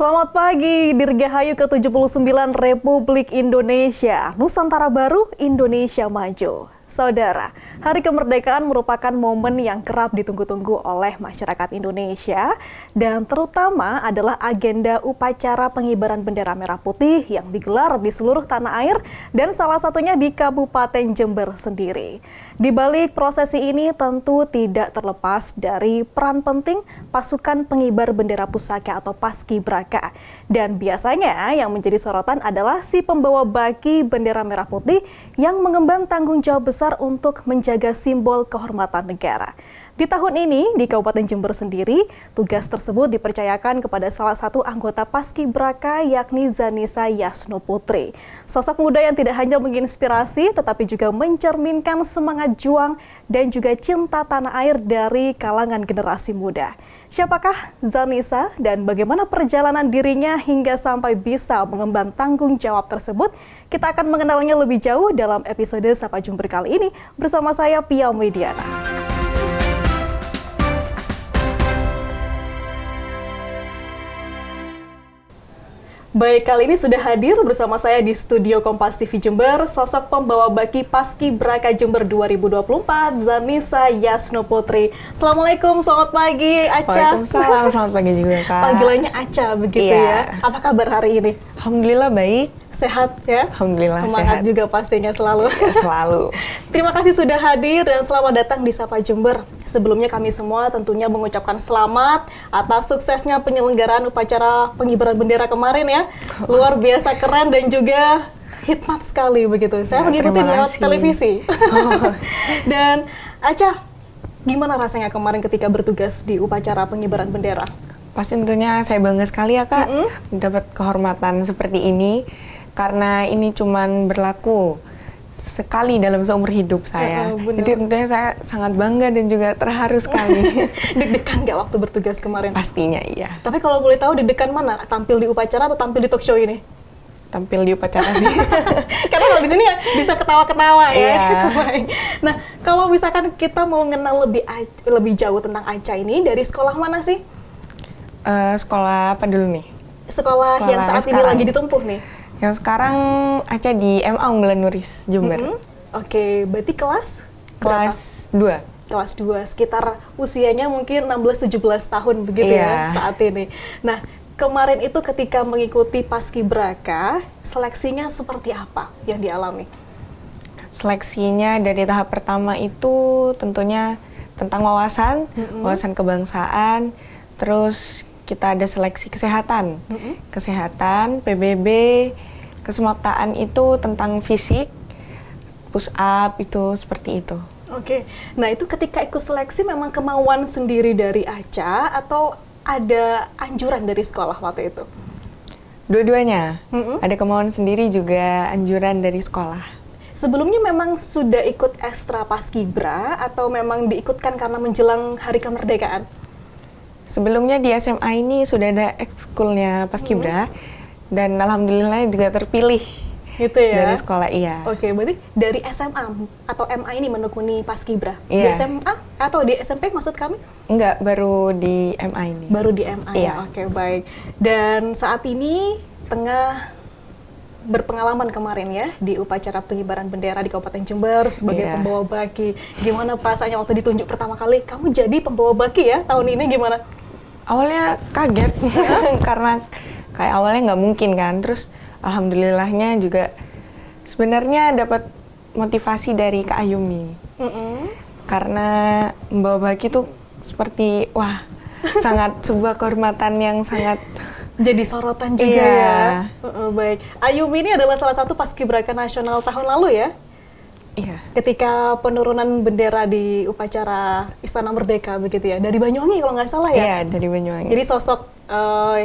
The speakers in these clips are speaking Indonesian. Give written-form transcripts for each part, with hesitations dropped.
Selamat pagi, Dirgahayu ke-79 Republik Indonesia, Nusantara Baru, Indonesia Maju. Saudara, Hari Kemerdekaan merupakan momen yang kerap ditunggu-tunggu oleh masyarakat Indonesia dan terutama adalah agenda upacara pengibaran bendera merah putih yang digelar di seluruh tanah air dan salah satunya di Kabupaten Jember sendiri. Di balik prosesi ini tentu tidak terlepas dari peran penting pasukan pengibar bendera pusaka atau Paskibraka. Dan biasanya yang menjadi sorotan adalah si pembawa baki bendera merah putih yang mengemban tanggung jawab besar untuk menjaga simbol kehormatan negara. Di tahun ini, di Kabupaten Jember sendiri, tugas tersebut dipercayakan kepada salah satu anggota Paskibraka yakni Zanisa Yasno Putri. Sosok muda yang tidak hanya menginspirasi, tetapi juga mencerminkan semangat juang dan juga cinta tanah air dari kalangan generasi muda. Siapakah Zanisa dan bagaimana perjalanan dirinya hingga sampai bisa mengemban tanggung jawab tersebut? Kita akan mengenalnya lebih jauh dalam episode Sapa Jember kali ini bersama saya Pia Mediana. Baik, kali ini sudah hadir bersama saya di studio Kompas TV Jember, sosok pembawa baki Paskibraka Jember 2024, Zanisa Yasno Putri. Assalamualaikum, selamat pagi, Aca. Waalaikumsalam, selamat pagi juga, Kak. Panggilannya Aca, begitu ya. Apa kabar hari ini? Alhamdulillah baik. Sehat ya? Alhamdulillah semangat sehat. Juga pastinya selalu. Ya, selalu. Terima kasih sudah hadir dan selamat datang di Sapa Jember. Sebelumnya kami semua tentunya mengucapkan selamat atas suksesnya penyelenggaraan upacara pengibaran bendera kemarin ya. Luar biasa keren dan juga hikmat sekali begitu. Saya mengikuti lewat televisi. Dan Aca, gimana rasanya kemarin ketika bertugas di upacara pengibaran bendera? Pasti tentunya saya bangga sekali ya, Kak, mendapat kehormatan seperti ini. Karena ini cuman berlaku sekali dalam seumur hidup saya. Jadi tentunya saya sangat bangga dan juga terharu sekali. Deg-degan nggak waktu bertugas kemarin? Pastinya iya. Tapi kalau boleh tahu deg-degan mana? Tampil di upacara atau tampil di talk show ini? Tampil di upacara sih. Karena kalau di sini ya bisa ketawa-ketawa ya. Yeah. Nah, kalau misalkan kita mau mengenal lebih jauh tentang Aca ini, dari sekolah mana sih? Sekolah apa dulu nih? Sekolah yang saat ini lagi ditempuh nih. Yang sekarang Aca di MA Unggulan Nuris, Jember. Oke, berarti kelas 2. Kelas 2, sekitar usianya mungkin 16-17 tahun begitu ya saat ini. Nah, kemarin itu ketika mengikuti Paskibraka, seleksinya seperti apa yang dialami? Seleksinya dari tahap pertama itu tentunya tentang wawasan kebangsaan, terus kita ada seleksi kesehatan, kesehatan, PBB, kesemaptaan itu tentang fisik, push up itu seperti itu. Oke, nah itu ketika ikut seleksi memang kemauan sendiri dari Aca atau ada anjuran dari sekolah waktu itu? Dua-duanya, ada kemauan sendiri juga anjuran dari sekolah. Sebelumnya memang sudah ikut ekstra Paskibra atau memang diikutkan karena menjelang Hari Kemerdekaan? Sebelumnya di SMA ini sudah ada ekskulnya Paskibra dan alhamdulillah juga terpilih gitu ya? Dari sekolah, iya. Oke, berarti dari SMA atau MA ini menekuni Paskibra? Iya. Di SMA atau di SMP maksud kami? Enggak, baru di MA ini. Baru di MA ya? Oke, baik. Dan saat ini tengah berpengalaman kemarin ya di upacara pengibaran bendera di Kabupaten Jember sebagai pembawa baki. Gimana perasaannya waktu ditunjuk pertama kali? Kamu jadi pembawa baki ya tahun ini, gimana? Awalnya kaget karena kayak awalnya nggak mungkin kan. Terus alhamdulillahnya juga sebenarnya dapat motivasi dari Kak Ayumi. Karena membawa baki itu seperti sangat sebuah kehormatan yang sangat jadi sorotan juga ya. Baik, Ayumi ini adalah salah satu Paskibraka nasional tahun lalu ya. Iya. Ketika penurunan bendera di upacara Istana Merdeka begitu ya, dari Banyuwangi kalau nggak salah ya? Iya, dari Banyuwangi. Jadi sosok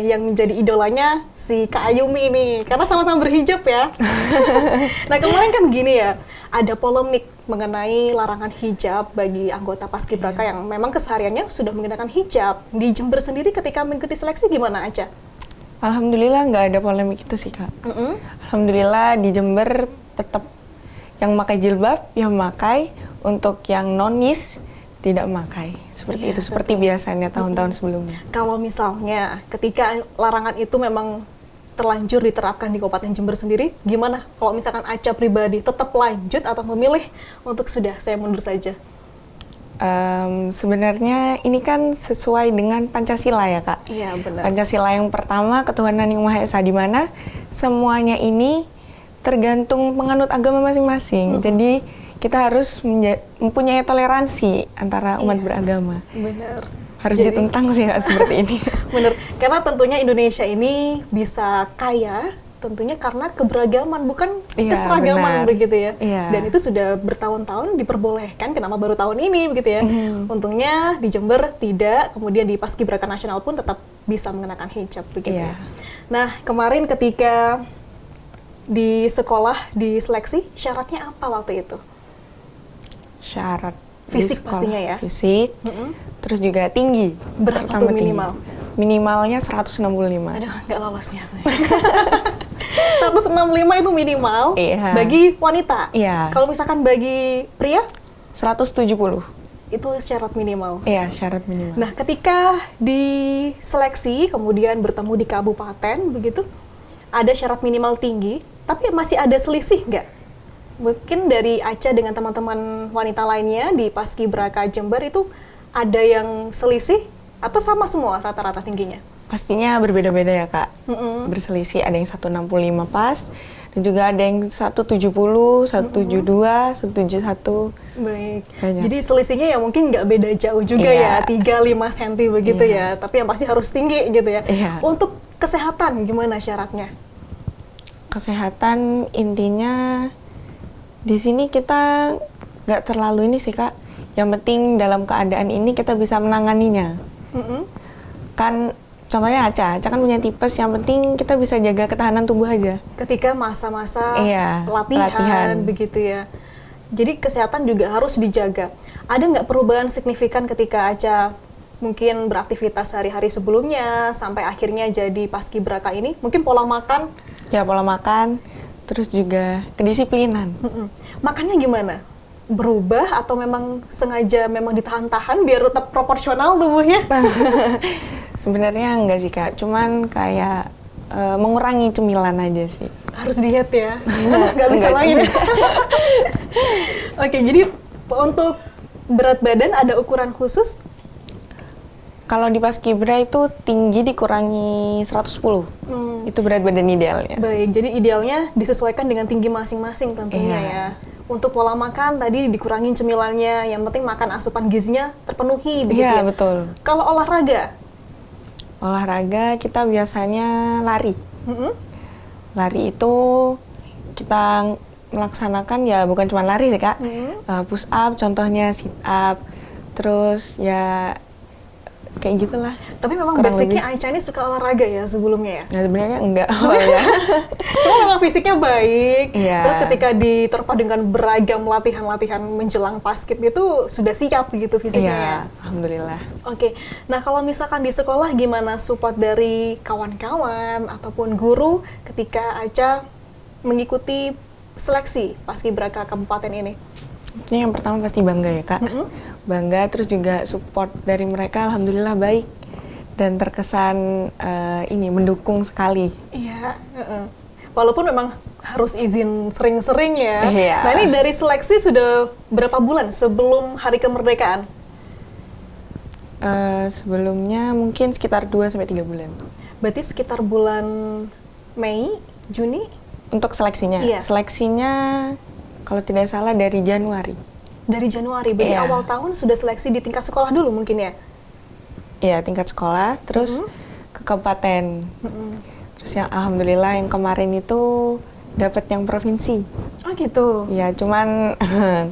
yang menjadi idolanya si Kak Ayumi ini, karena sama-sama berhijab ya. Nah kemarin kan gini ya, ada polemik mengenai larangan hijab bagi anggota Paskibraka yang memang kesehariannya sudah menggunakan hijab. Di Jember sendiri ketika mengikuti seleksi gimana aja? Alhamdulillah nggak ada polemik itu sih, Kak. Alhamdulillah di Jember tetap yang pakai jilbab, yang memakai. Untuk yang nonis tidak memakai seperti Iya, itu, seperti biasanya tahun-tahun sebelumnya. Kalau misalnya ketika larangan itu memang terlanjur diterapkan di Kabupaten Jember sendiri, gimana kalau misalkan Aca pribadi tetap lanjut atau memilih untuk sudah saya mundur saja? Sebenarnya ini kan sesuai dengan Pancasila ya Kak. Iya benar. Pancasila yang pertama, ketuhanan yang Maha Esa, di mana semuanya ini tergantung penganut agama masing-masing. Jadi kita harus mempunyai toleransi antara umat beragama. Benar. Harus Jadi- ditentang sih Kak, seperti ini. Benar, karena tentunya Indonesia ini bisa kaya tentunya karena keberagaman, bukan Iya, keseragaman benar. begitu ya. Iya. Dan itu sudah bertahun-tahun diperbolehkan, kenapa baru tahun ini begitu ya. Untungnya di Jember tidak, kemudian di Paskibraka Nasional pun tetap bisa mengenakan hijab begitu Iya. ya. Nah, kemarin ketika di sekolah diseleksi, syaratnya apa waktu itu? Syarat di Fisik sekolah, pastinya ya? Fisik, terus juga tinggi. Berapa Pertama tuh tinggi. minimal? Minimalnya 165. Aduh, nggak lolosnya. 165 itu minimal Iya. bagi wanita. Iya. Kalau misalkan bagi pria, 170. itu syarat minimal. Iya, syarat minimal. Nah, ketika diseleksi, kemudian bertemu di kabupaten, begitu, ada syarat minimal tinggi, tapi masih ada selisih nggak? Mungkin dari Aca dengan teman-teman wanita lainnya di Paskibraka Jember itu ada yang selisih atau sama semua rata-rata tingginya? Pastinya berbeda-beda ya Kak. Berselisih, ada yang 165 pas, dan juga ada yang 170, 172, 171. Baik. Banyak. Jadi selisihnya ya mungkin nggak beda jauh juga ya, Iya. 3-5 cm begitu Iya. ya. Tapi yang pasti harus tinggi gitu ya. Iya. Untuk kesehatan gimana syaratnya? Kesehatan intinya di sini kita nggak terlalu ini sih Kak. Yang penting dalam keadaan ini kita bisa menanganinya. Mm-mm. Kan contohnya Aca kan punya tipes, yang penting kita bisa jaga ketahanan tubuh aja. Ketika masa-masa Iya, latihan latihan. begitu ya. Jadi kesehatan juga harus dijaga. Ada nggak perubahan signifikan ketika Aca mungkin beraktivitas sehari-hari sebelumnya sampai akhirnya jadi Paskibraka ini? Mungkin pola makan, Ya pola makan, terus juga kedisiplinan. makannya gimana? Berubah atau memang sengaja memang ditahan-tahan biar tetap proporsional tubuhnya? Sebenarnya enggak sih Kak, cuman kayak mengurangi cemilan aja sih. Harus diet ya, nggak bisa Enggak. lagi. Oke, jadi untuk berat badan ada ukuran khusus? Kalau di Paskibra itu tinggi dikurangi 110. Itu berat badan idealnya. Baik, jadi idealnya disesuaikan dengan tinggi masing-masing tentunya Iya. ya. Untuk pola makan tadi dikurangin cemilannya, yang penting makan asupan gizinya terpenuhi begitu Iya, ya. betul. Kalau olahraga, Olahraga kita biasanya lari. mm-mm, Lari itu kita melaksanakan ya bukan cuma lari sih Kak. Push up contohnya, sit up. Terus ya kayak gitulah. tapi memang Kurang basicnya Aicha ini suka olahraga ya sebelumnya ya. Nah, sebenarnya enggak awalnya. Cuma memang fisiknya baik. Iya. Terus ketika diterpa dengan beragam latihan-latihan menjelang paskib itu sudah siap begitu fisiknya ya. Iya, alhamdulillah. Oke, nah kalau misalkan di sekolah gimana support dari kawan-kawan ataupun guru ketika Aca mengikuti seleksi Paskibraka Kabupaten ini? Ini yang pertama pasti bangga ya Kak. Bangga, terus juga support dari mereka alhamdulillah baik. Dan terkesan ini mendukung sekali. Iya, walaupun memang harus izin sering-sering ya. Iya. Nah ini dari seleksi sudah berapa bulan sebelum hari kemerdekaan? Sebelumnya mungkin sekitar 2-3 bulan. Berarti sekitar bulan Mei, Juni? Untuk seleksinya, Iya. seleksinya kalau tidak salah dari Januari. Dari Januari, berarti Iya. awal tahun sudah seleksi di tingkat sekolah dulu mungkin ya? Iya, tingkat sekolah, terus ke kabupaten. Terus yang alhamdulillah yang kemarin itu dapat yang provinsi. Oh gitu? Iya, cuman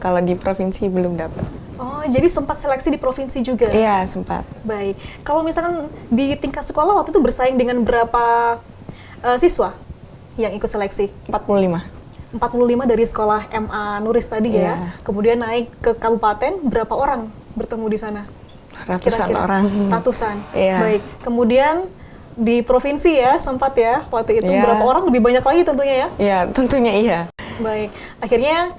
kalau di provinsi belum dapat. Oh, jadi sempat seleksi di provinsi juga? Iya, sempat. Baik. Kalau misalkan di tingkat sekolah waktu itu bersaing dengan berapa siswa yang ikut seleksi? 45. 45 dari sekolah MA Nuris tadi ya. Iya. Kemudian naik ke kabupaten, berapa orang bertemu di sana? Ratusan Kira-kira? orang. Ratusan. Iya. Baik. Kemudian di provinsi ya sempat ya waktu itu Iya. berapa orang? Lebih banyak lagi tentunya ya. Iya, tentunya iya. Baik. Akhirnya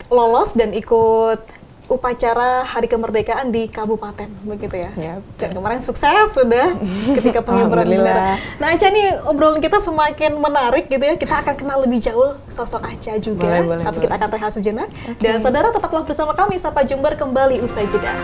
lolos dan ikut upacara Hari Kemerdekaan di Kabupaten, begitu ya? Ya, Dan kemarin sukses sudah ketika pengibaran bendera. Nah, Aca nih obrolan kita semakin menarik gitu ya. Kita akan kenal lebih jauh sosok Aca juga. Boleh, Tapi kita akan rehat sejenak. Dan saudara tetaplah bersama kami, Sapa Jember kembali usai jeda.